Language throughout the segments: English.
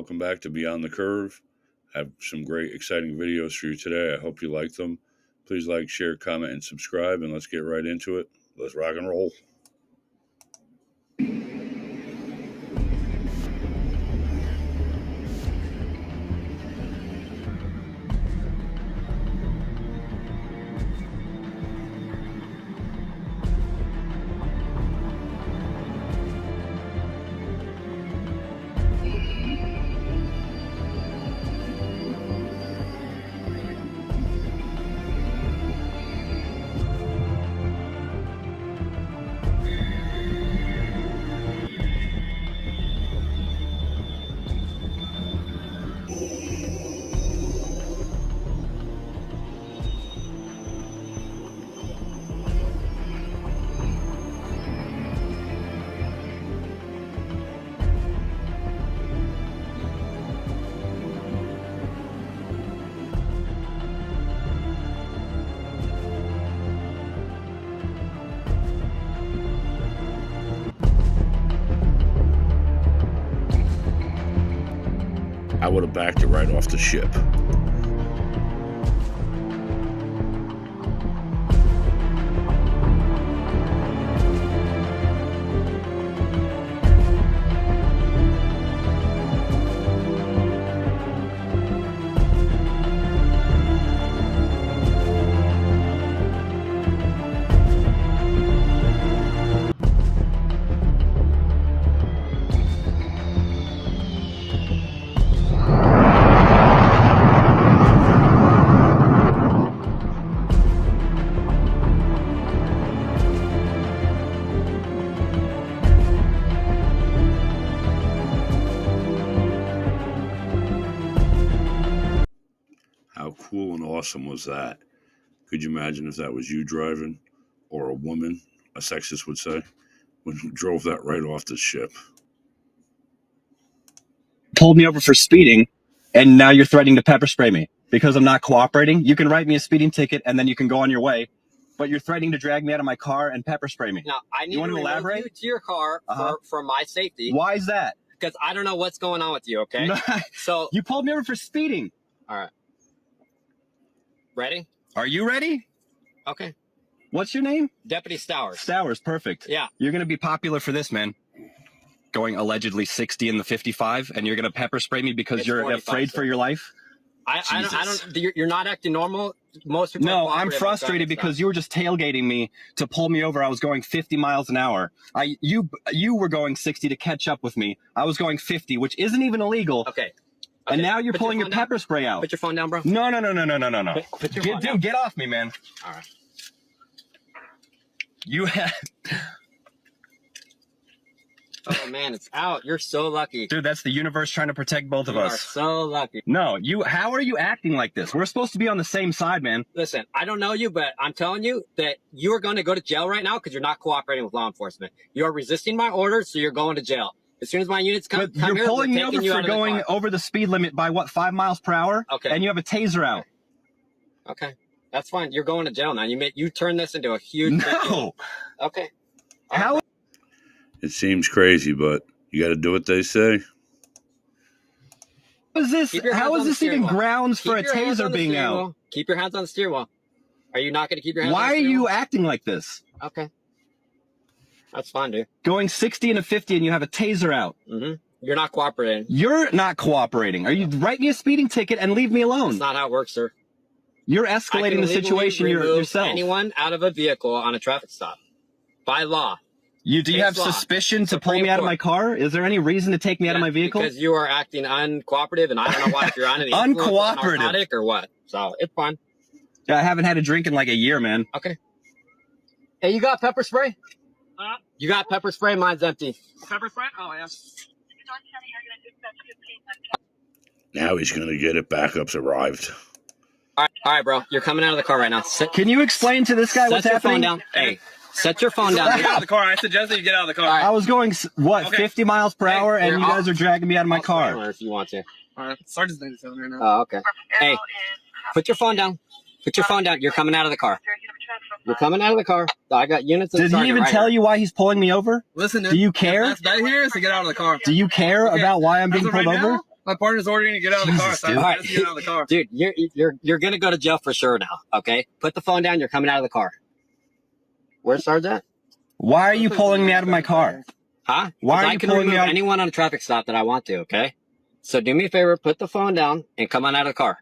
Welcome back to Beyond the Curve. I have some great, exciting videos for you today. I hope you like them. Please like, share, comment, and subscribe, and let's get right into it. Let's rock and roll. I would have backed it right off the ship. How cool and awesome was that? Could you imagine if that was you driving, or a woman, a sexist would say, when you drove that right off the ship? Pulled me over for speeding, and now you're threatening to pepper spray me because I'm not cooperating. You can write me a speeding ticket, and then you can go on your way. But you're threatening to drag me out of my car and pepper spray me. Now, I need you want to elaborate? you to your car for my safety. Why is that? Because I don't know what's going on with you, okay? So you pulled me over for speeding. All right. Ready? Are you ready? Okay. What's your name? Deputy Stowers. Stowers, perfect. Yeah. You're going to be popular for this, man. Going allegedly 60 in the 55, and you're going to pepper spray me because It's you're 45, afraid sir. for your life? I don't, you're not acting normal. Most people No, I'm frustrated because you were just tailgating me to pull me over. I was going 50 miles an hour. You were going 60 to catch up with me. I was going 50, which isn't even illegal. Okay. And now you're pulling your pepper spray out. Put your phone down, bro. No. Put your phone down. Dude, get off me, man. All right. You have... Oh, man, it's out. You're so lucky. Dude, that's the universe trying to protect both of us. You are so lucky. No, how are you acting like this? We're supposed to be on the same side, man. Listen, I don't know you, but I'm telling you that you are going to go to jail right now because you're not cooperating with law enforcement. You are resisting my orders, so you're going to jail. As soon as my units come you're here, pulling me over for the going over the speed limit by, what, 5 miles per hour? Okay. And you have a taser out. Okay. That's fine. You're going to jail now. You turned this into a huge... No. Okay. How? It seems crazy, but you got to do what they say. How is this even grounds for a taser being out? Keep your hands on the steering wheel. Are you not going to keep your hands on the Why are steering you wheel? acting like this? Okay. That's fine, dude. Going 60 and a 50 and you have a taser out. Mm-hmm. You're not cooperating. You're not cooperating. Are you write me a speeding ticket and leave me alone? That's not how it works, sir. You're escalating the situation yourself. Anyone out of a vehicle on a traffic stop. By law. Do you have suspicion to pull me out of my car? Is there any reason to take me out of my vehicle? Because you are acting uncooperative, and I don't know why, if you're on any uncooperative or what. So it's fine. I haven't had a drink in like a year, man. Okay. Hey, you got pepper spray? You got pepper spray? Mine's empty. Pepper spray? Oh, yeah. Now he's going to get it. Backup's arrived. All right, bro. You're coming out of the car right now. Can you explain to this guy what's happening? Set your phone down. Hey. Set your phone down. Get out of the car. I suggest that you get out of the car. Right. I was going, what, 50 miles per hour, and you guys are dragging me out of my car. If you want to. All right. Sergeant's 97 right now. Oh, okay. Hey, put your phone down. Put your phone down. You're coming out of the car. You're coming out of the car. I got units. Did he even tell you why he's pulling me over? Listen, do you care? That's right here, so get out of the car. Do you care about why I'm being pulled over? My partner's ordering to get out of the car, Jesus, so I dude. have to get out of the car. Dude, you're gonna go to jail for sure now. Okay, put the phone down. You're coming out of the car. Where's Sergeant? Why are you pulling me out of my car? Huh? Why are I you can pulling me remove out? anyone on a traffic stop that I want to. Okay, so do me a favor, put the phone down and come on out of the car.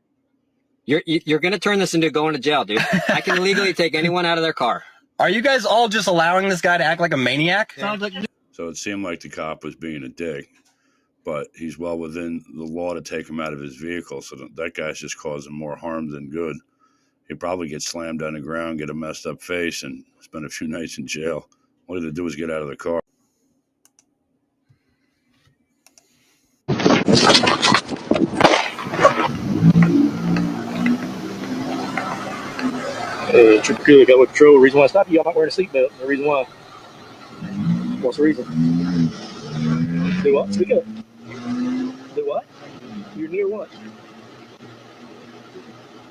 You're gonna turn this into going to jail, dude. I can legally take anyone out of their car. Are you guys all just allowing this guy to act like a maniac? Sounds like So it seemed like the cop was being a dick, but he's well within the law to take him out of his vehicle. So that guy's just causing more harm than good. He'd probably get slammed on the ground, get a messed up face, and spend a few nights in jail. All he had to do was get out of the car. Trooper Cooley, got with patrol. The reason why I stopped you, I'm not wearing a seatbelt. The reason why. What's the reason? Do what? Speak up. Do what? You're near what?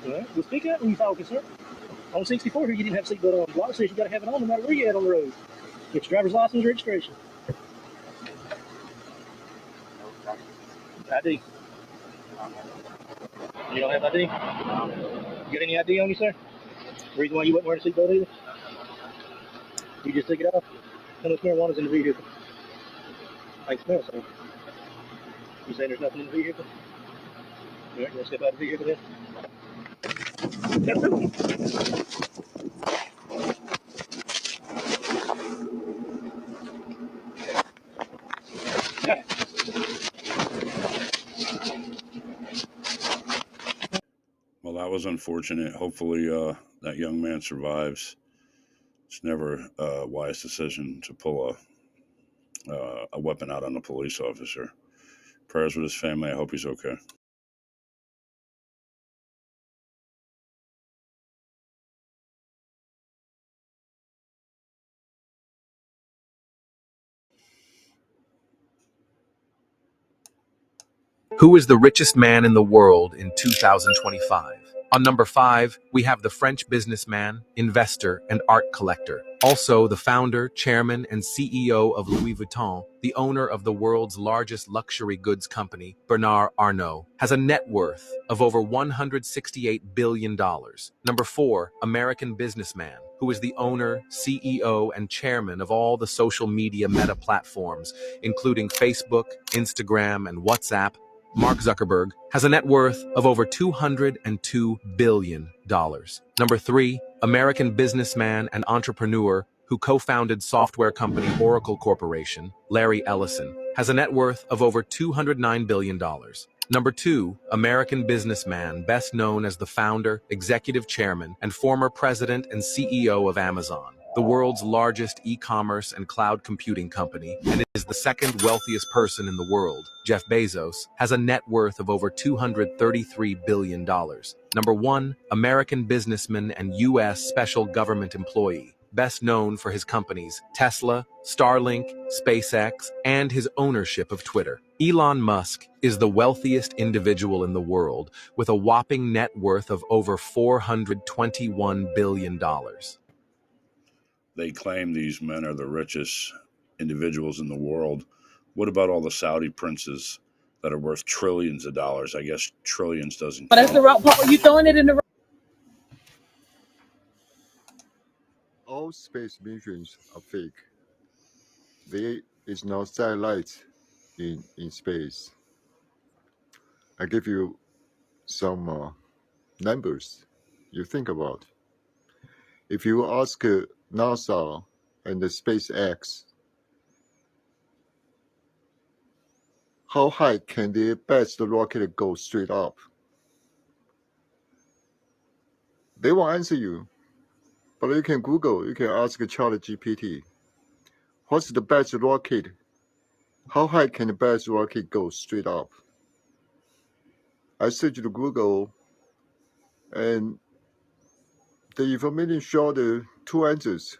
All right. Well, speak up when you talking, sir. On 64 here, you didn't have a seatbelt on. The law says you got to have it on no matter where you're at on the road. Get your driver's license, registration. ID. You don't have ID? You got any ID on you, sir? The reason why you wasn't wearing a seatbelt either? You just took it off? How much marijuana's in the vehicle? I can smell it, sir. You saying there's nothing in the vehicle? All right, you want to step out of the vehicle then? Well, that was unfortunate. Hopefully, that young man survives. It's never a wise decision to pull a weapon out on a police officer. Prayers with his family. I hope he's okay. Who is the richest man in the world in 2025? On number 5, we have the French businessman, investor, and art collector. Also, the founder, chairman, and CEO of Louis Vuitton, the owner of the world's largest luxury goods company, Bernard Arnault, has a net worth of over $168 billion. Number 4, American businessman, who is the owner, CEO, and chairman of all the social media meta platforms, including Facebook, Instagram, and WhatsApp, Mark Zuckerberg, has a net worth of over $202 billion. Number 3, American businessman and entrepreneur who co-founded software company Oracle Corporation, Larry Ellison, has a net worth of over $209 billion. Number 2, American businessman best known as the founder, executive chairman, and former president and CEO of Amazon, the world's largest e-commerce and cloud computing company, and is the second wealthiest person in the world, Jeff Bezos, has a net worth of over $233 billion. Number 1, American businessman and U.S. special government employee, best known for his companies Tesla, Starlink, SpaceX, and his ownership of Twitter. Elon Musk is the wealthiest individual in the world with a whopping net worth of over $421 billion. They claim these men are the richest individuals in the world. What about all the Saudi princes that are worth trillions of dollars? I guess trillions doesn't But that's the count. wrong part. You throwing it in the All space missions are fake. There is no satellite in space. I give you some numbers you think about. If you ask NASA and the SpaceX, how high can the best rocket go straight up? They won't answer you. But you can Google, you can ask ChatGPT, what's the best rocket? How high can the best rocket go straight up? I searched Google, and the information showed two answers.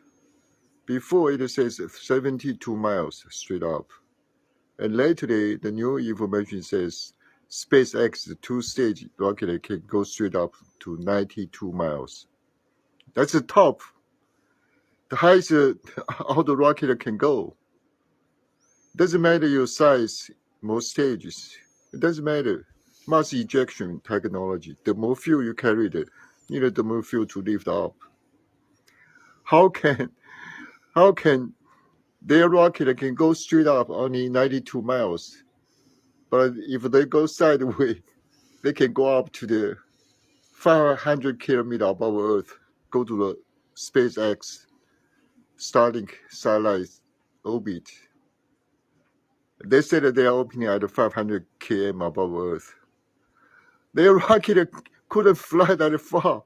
Before it says 72 miles straight up. And lately, the new information says SpaceX two-stage rocket can go straight up to 92 miles. That's the top. The highest how the rocket can go. Doesn't matter your size, most stages, It doesn't matter. Mass ejection technology. The more fuel you carry, the more fuel to lift up. How can their rocket can go straight up only 92 miles, but if they go sideways, they can go up to the 500 kilometer above Earth, go to the SpaceX Starlink satellite orbit. They said that they are opening at 500 km above Earth. Their rocket couldn't fly that far.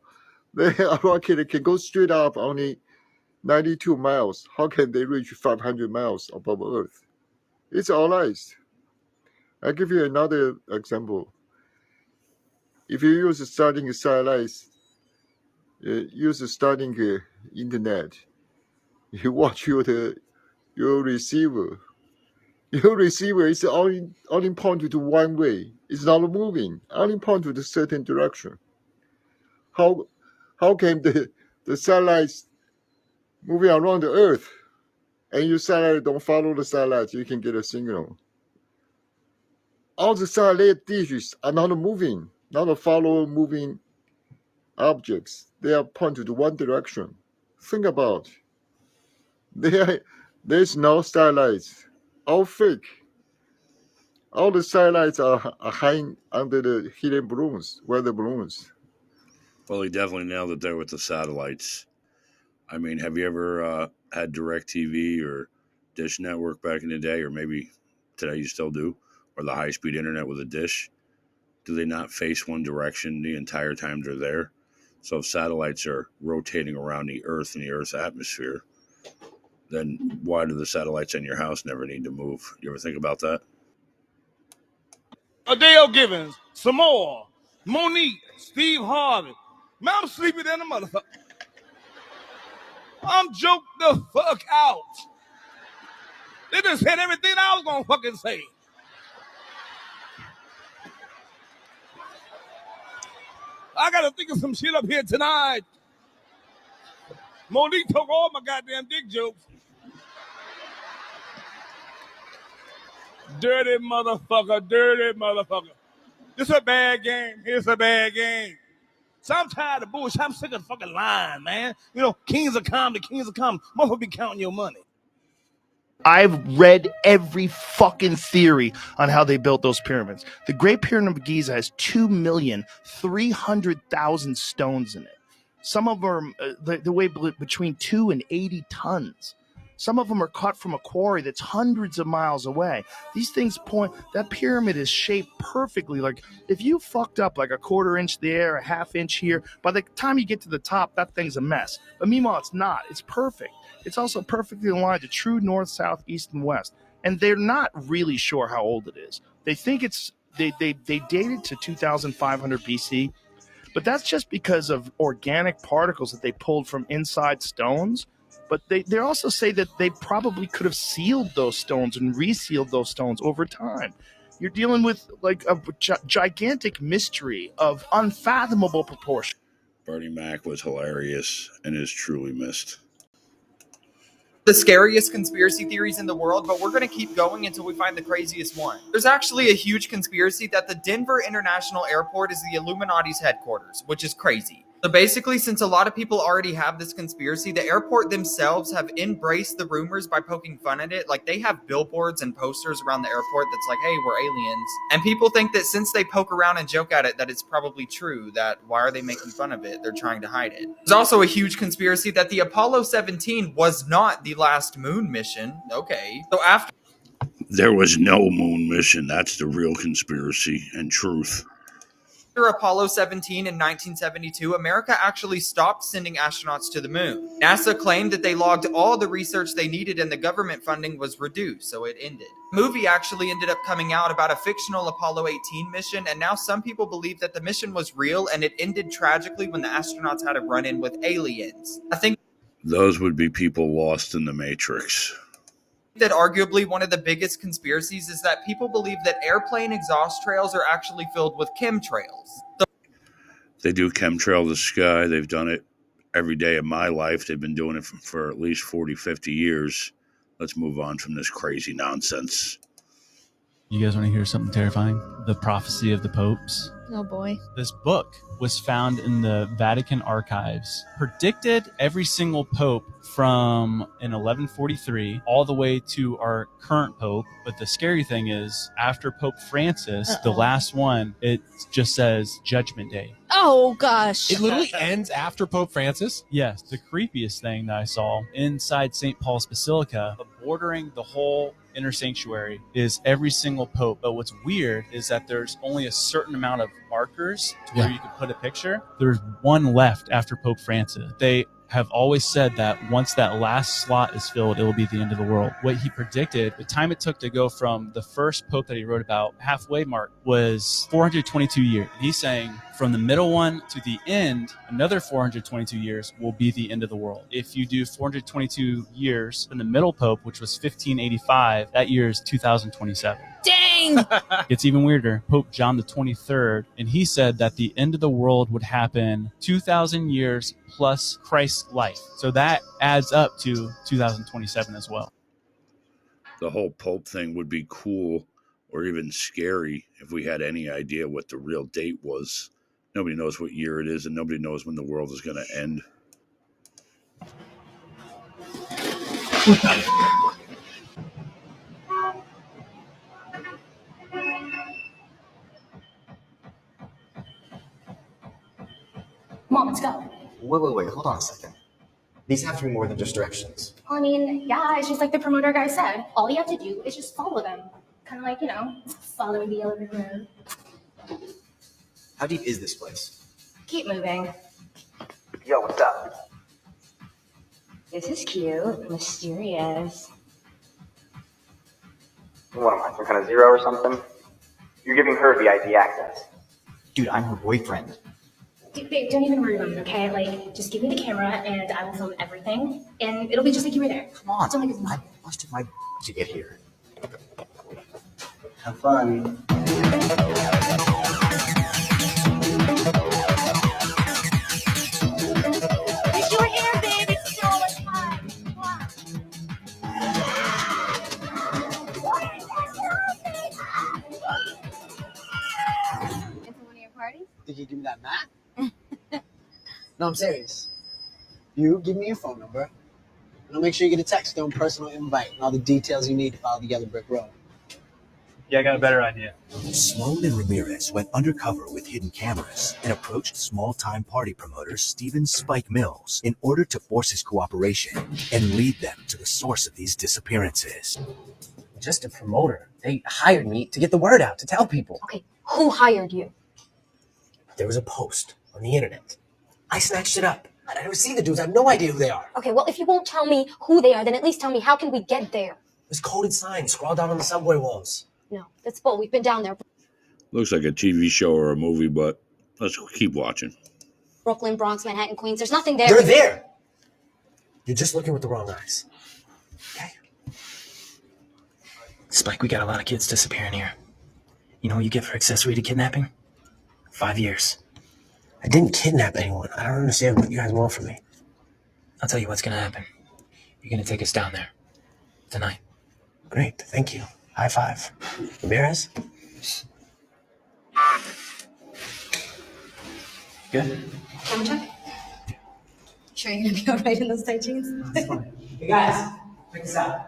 Their rocket can go straight up only 92 miles. How can they reach 500 miles above Earth? It's all lies. I'll give you another example. If you use Starlink satellites, use Starlink internet, you watch your receiver. Your receiver is only pointed to one way. It's not moving. Only pointed to a certain direction. How can the satellites moving around the Earth, and your satellite don't follow the satellite, you can get a signal? All the satellite dishes are not moving, not follow moving objects. They are pointed to one direction. Think about it. There's no satellites. All fake. All the satellites are hiding under the helium balloons, weather balloons. Well, he definitely nailed it there with the satellites. I mean, have you ever had DirecTV or Dish Network back in the day, or maybe today you still do, or the high-speed internet with a dish? Do they not face one direction the entire time they're there? So if satellites are rotating around the Earth and the Earth's atmosphere, then why do the satellites in your house never need to move? You ever think about that? Adele Givens, Samoa, Monique, Steve Harvey. Man, I'm sleeping in the motherfucker. I'm joked the fuck out. They just said everything I was gonna fucking say. I gotta think of some shit up here tonight. Monique took all my goddamn dick jokes. Dirty motherfucker, dirty motherfucker. This a bad game. It's a bad game. So I'm tired of bullshit. I'm sick of fucking lying, man. You know, kings are coming, the kings are coming. Motherfucker be counting your money. I've read every fucking theory on how they built those pyramids. The Great Pyramid of Giza has 2,300,000 stones in it. Some of them they weigh between 2 and 80 tons. Some of them are cut from a quarry that's hundreds of miles away. These things point, that pyramid is shaped perfectly. Like if you fucked up like a quarter inch there, a half inch here, by the time you get to the top, that thing's a mess. But meanwhile, it's not. It's perfect. It's also perfectly aligned to true north, south, east, and west. And they're not really sure how old it is. They think they date it to 2,500 BC, but that's just because of organic particles that they pulled from inside stones. But they also say that they probably could have sealed those stones and resealed those stones over time. You're dealing with like a gigantic mystery of unfathomable proportion. Bernie Mac was hilarious and is truly missed. The scariest conspiracy theories in the world, but we're going to keep going until we find the craziest one. There's actually a huge conspiracy that the Denver International Airport is the Illuminati's headquarters, which is crazy. So basically, since a lot of people already have this conspiracy, the airport themselves have embraced the rumors by poking fun at it. Like they have billboards and posters around the airport that's like, hey, we're aliens. And people think that since they poke around and joke at it, that it's probably true, that why are they making fun of it? They're trying to hide it. There's also a huge conspiracy that the Apollo 17 was not the last moon mission. Okay. So after There was no moon mission. That's the real conspiracy and truth. Apollo 17 in 1972, America actually stopped sending astronauts to the moon. NASA claimed that they logged all the research they needed and the government funding was reduced, so it ended. The movie actually ended up coming out about a fictional Apollo 18 mission, and now some people believe that the mission was real and it ended tragically when the astronauts had a run-in with aliens. I think those would be people lost in the Matrix. That arguably one of the biggest conspiracies is that people believe that airplane exhaust trails are actually filled with chemtrails. So they do chemtrail the sky. They've done it every day of my life. They've been doing it for at least 40, 50 years. Let's move on from this crazy nonsense. You guys want to hear something terrifying? The Prophecy of the Popes. Oh boy. This book was found in the Vatican archives, predicted every single pope from in 1143 all the way to our current pope. But the scary thing is, after Pope Francis, the last one, it just says Judgment Day. Oh gosh. It literally ends after Pope Francis? Yes, the creepiest thing that I saw inside St. Paul's Basilica, bordering the whole inner sanctuary, is every single pope. But what's weird is that there's only a certain amount of markers to where you can put a picture. There's one left after Pope Francis. They have always said that once that last slot is filled, it will be the end of the world. What he predicted, the time it took to go from the first pope that he wrote about, halfway mark, was 422 years. He's saying from the middle one to the end, another 422 years will be the end of the world. If you do 422 years in the middle pope, which was 1585, that year is 2027. Dang! It's even weirder. Pope John the 23rd, and he said that the end of the world would happen 2,000 years plus Christ's life. So that adds up to 2027 as well. The whole Pope thing would be cool or even scary if we had any idea what the real date was. Nobody knows what year it is, and nobody knows when the world is going to end. Mom, let's go. Wait, hold on a second. These have to be more than just directions. I mean, yeah, it's just like the promoter guy said. All you have to do is just follow them. Kind of like, following the yellow brick road. How deep is this place? Keep moving. Yo, what's up? This is cute. Mysterious. What am I, some kind of zero or something? You're giving her VIP access. Dude, I'm her boyfriend. Dude, babe, don't even worry about it, okay? Like, just give me the camera and I will film everything. And it'll be just like you were there. Come on, Don't make it I busted my to get here. Have fun. It's your hair, babe. It's so much fun. Wow. Into one of your parties? Did you give me that mat? No, I'm serious. You give me your phone number, and I'll make sure you get a text, your own personal invite, and all the details you need to follow the yellow brick road. Yeah, I got a better idea. Sloan and Ramirez went undercover with hidden cameras and approached small-time party promoter Stephen Spike Mills in order to force his cooperation and lead them to the source of these disappearances. Just a promoter. They hired me to get the word out, to tell people. Okay, who hired you? There was a post on the internet. I snatched it up. I never seen the dudes. I have no idea who they are. Okay, well, if you won't tell me who they are, then at least tell me how can we get there? There's coded signs scrawled out on the subway walls. No, that's bull. We've been down there. Looks like a TV show or a movie, but let's keep watching. Brooklyn, Bronx, Manhattan, Queens. There's nothing there. They're there. You're just looking with the wrong eyes. Okay? Spike, we got a lot of kids disappearing here. You know what you get for accessory to kidnapping? 5 years. I didn't kidnap anyone. I don't understand what you guys want from me. I'll tell you what's gonna happen. You're gonna take us down there. Tonight. Great, thank you. High five. Ramirez? Good? Camera check? Sure you're gonna be alright in those tight jeans? Hey guys, check this out.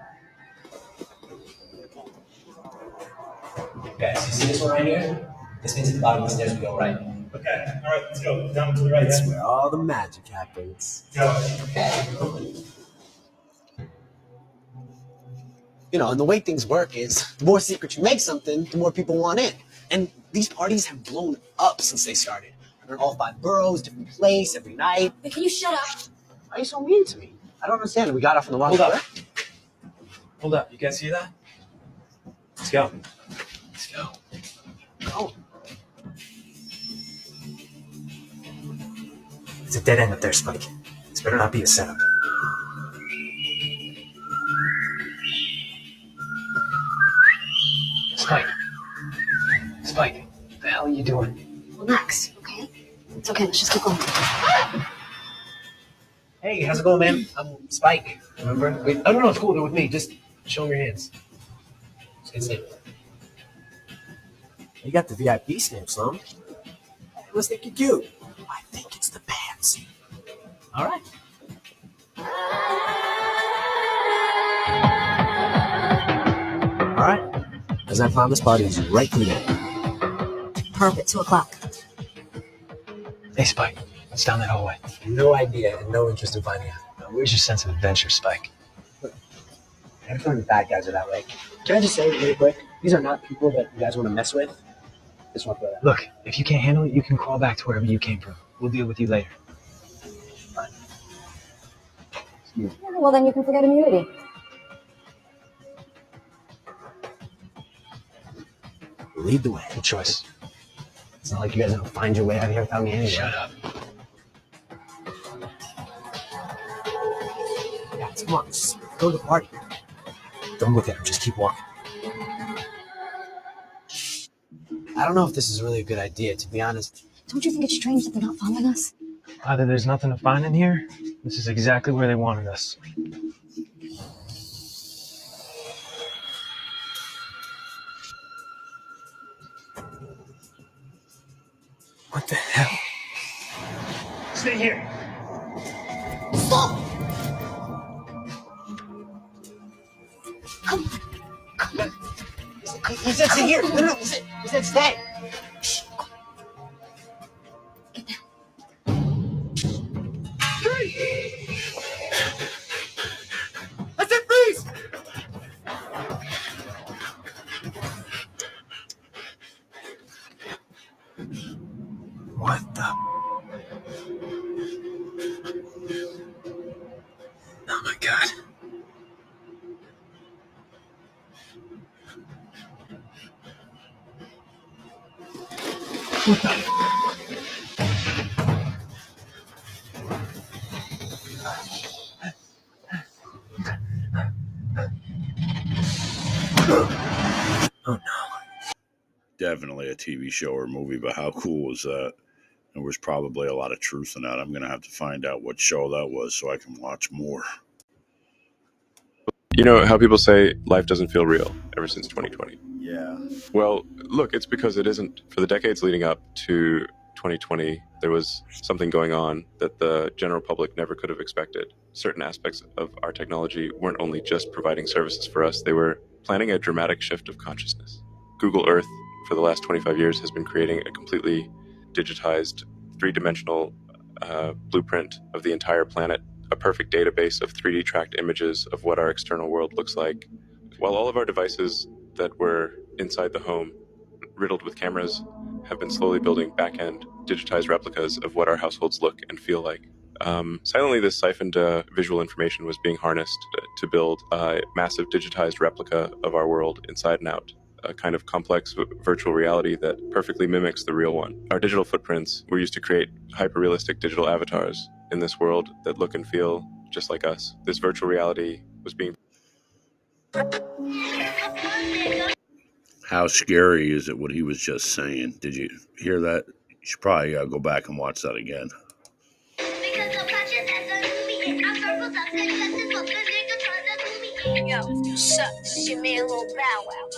Guys, you see this one right here? This means at the bottom of the stairs we go right. Okay, all right, let's go. Down to the right. That's where all the magic happens. Go. Okay. You know, and the way things work is the more secret you make something, the more people want in. And these parties have blown up since they started. They're in all 5 boroughs, different place, every night. Wait, can you shut up? Why are you so mean to me? I don't understand. We got off on the wrong Hold up. foot. Hold up. You guys hear that? Let's go. Let's go. Go. It's a dead end up there, Spike. This better not be a setup. Spike. Spike. What the hell are you doing? Relax, okay? It's okay, let's just keep going. Hey, how's it going, man? I'm Spike. Remember? Wait, no, it's cool. They're with me. Just show them your hands. It's it. You got the VIP stamp, son. Let's think you're cute. I think it's the pants. All right. All right. As I promised, party is right through there. Perfect, 2 o'clock. Hey, Spike. What's down that hallway? No idea and no interest in finding out. Where's your sense of adventure, Spike? Every time the bad guys are that way. Can I just say really quick, these are not people that you guys want to mess with. Just want to throw that. Look, if you can't handle it, you can crawl back to wherever you came from. We'll deal with you later. Yeah, well, then you can forget immunity. Lead the way. Good choice. It's not like you guys don't find your way out of here without me anyway. Shut up. Yeah, come on, just go to the party. Don't look at him, just keep walking. I don't know if this is really a good idea, to be honest. Don't you think it's strange that they're not following us? Either there's nothing to find in here, this is exactly where they wanted us. What the hell? Stay here. Stop! He said stay here. No, he said stay. I said freeze! What the? Oh my God. What the? Oh no. Definitely a TV show or movie, but how cool was that? There was probably a lot of truth in that. I'm going to have to find out what show that was so I can watch more. You know how people say life doesn't feel real ever since 2020? Yeah. Well, look, it's because it isn't. For the decades leading up to 2020, there was something going on that the general public never could have expected. Certain aspects of our technology weren't only just providing services for us, they were planning a dramatic shift of consciousness. Google Earth, for the last 25 years, has been creating a completely digitized, three-dimensional blueprint of the entire planet, a perfect database of 3D tracked images of what our external world looks like. While all of our devices that were inside the home, riddled with cameras, have been slowly building back-end digitized replicas of what our households look and feel like. Silently, this siphoned visual information was being harnessed to build a massive digitized replica of our world inside and out, a kind of complex virtual reality that perfectly mimics the real one. Our digital footprints were used to create hyper-realistic digital avatars in this world that look and feel just like us. This virtual reality was being... How scary is it what he was just saying? Did you hear that? You should probably go back and watch that again. Yo, sup, it's your man Lil Bow Wow.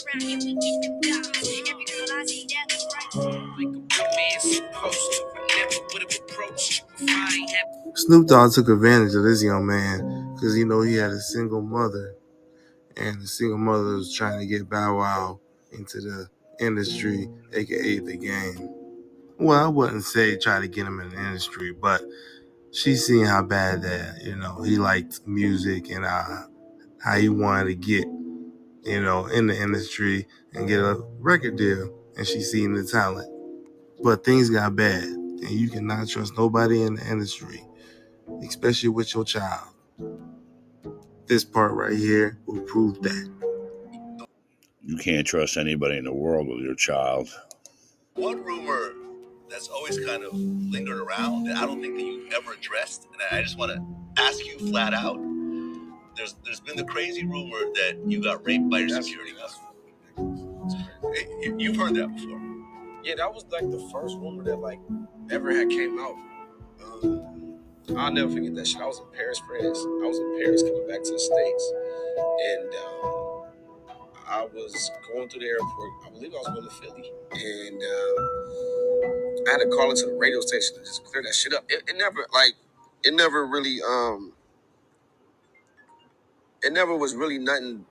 Around here we get them down. Every girl I see that's right. Like a man supposed to. I never would have approached you if I ain't have. Snoop Dogg took advantage of this young man because he had a single mother, and the single mother was trying to get Bow Wow into the industry, aka the game. Well, I wouldn't say try to get him in the industry, but she seen how bad that he liked music and how he wanted to get in the industry and get a record deal, and she seen the talent. But things got bad, and you cannot trust nobody in the industry, especially with your child. This part right here will prove that. You can't trust anybody in the world with your child. One rumor that's always kind of lingered around that I don't think that you've ever addressed, and I just want to ask you flat out. There's been the crazy rumor that you got raped by your security guard. You've heard that before. Yeah, that was like the first rumor that ever had came out. I'll never forget that shit. I was in Paris, France. I was in Paris coming back to the States, and I was going through the airport. I believe I was going to Philly, and I had to call into the radio station to just clear that shit up. It never really it never was really nothing.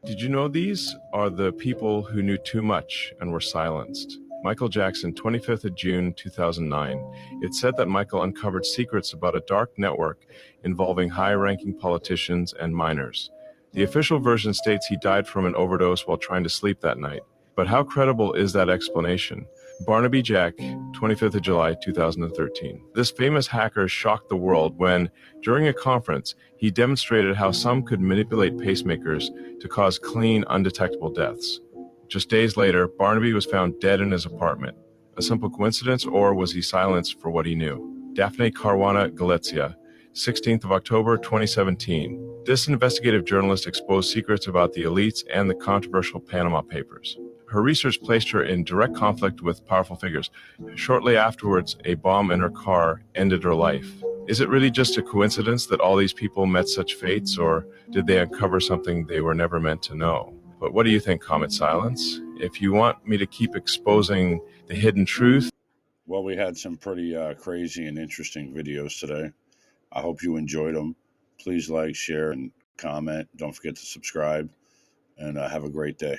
Did you know these are the people who knew too much and were silenced? Michael Jackson, 25th of June, 2009. It's said that Michael uncovered secrets about a dark network involving high-ranking politicians and minors. The official version states he died from an overdose while trying to sleep that night. But how credible is that explanation? Barnaby Jack, 25th of July, 2013. This famous hacker shocked the world when, during a conference, he demonstrated how some could manipulate pacemakers to cause clean, undetectable deaths. Just days later, Barnaby was found dead in his apartment. A simple coincidence, or was he silenced for what he knew? Daphne Caruana Galizia, 16th of October, 2017. This investigative journalist exposed secrets about the elites and the controversial Panama Papers. Her research placed her in direct conflict with powerful figures. Shortly afterwards, a bomb in her car ended her life. Is it really just a coincidence that all these people met such fates, or did they uncover something they were never meant to know? But what do you think, Comet Silence? If you want me to keep exposing the hidden truth... Well, we had some pretty crazy and interesting videos today. I hope you enjoyed them. Please like, share, and comment. Don't forget to subscribe, and have a great day.